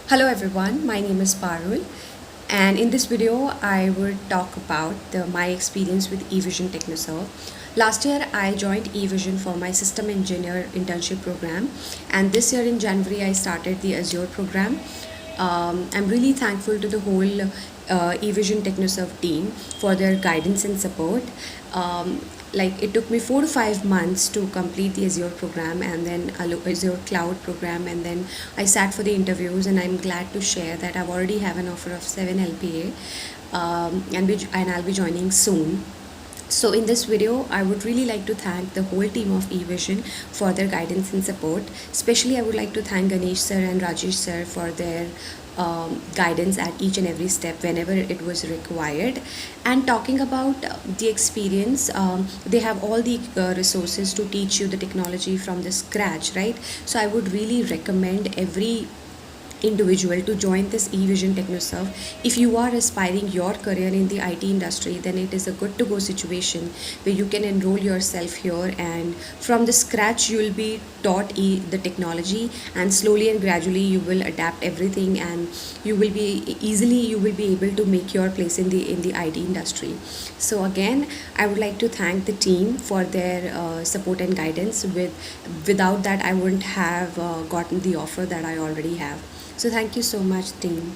Hello everyone, my name is Parul, and in this video I would talk about my experience with Evision TechnoServe. Last year I joined Evision for my system engineer internship program, and this year in January I started the Azure program. I'm really thankful to the whole Evision TechnoServe team for their guidance and support. Like it took me 4 to 5 months to complete the Azure program and then Azure Cloud program, and then I sat for the interviews, and I'm glad to share that I've already have an offer of 7 LPA, and I'll be joining soon. So in this video, I would really like to thank the whole team of eVision for their guidance and support. Especially, I would like to thank Ganesh sir and Rajesh sir for their guidance at each and every step whenever it was required. And talking about the experience, they have all the resources to teach you the technology from the scratch, right? So I would really recommend every individual to join this eVision TechnoServe. If you are aspiring your career in the IT industry, then it is a good to go situation where you can enroll yourself here, and from the scratch you will be taught the technology, and slowly and gradually you will adapt everything, and you will be able to make your place in the IT industry. So again, I would like to thank the team for their support and guidance. Without that, I wouldn't have gotten the offer that I already have. So thank you so much, team.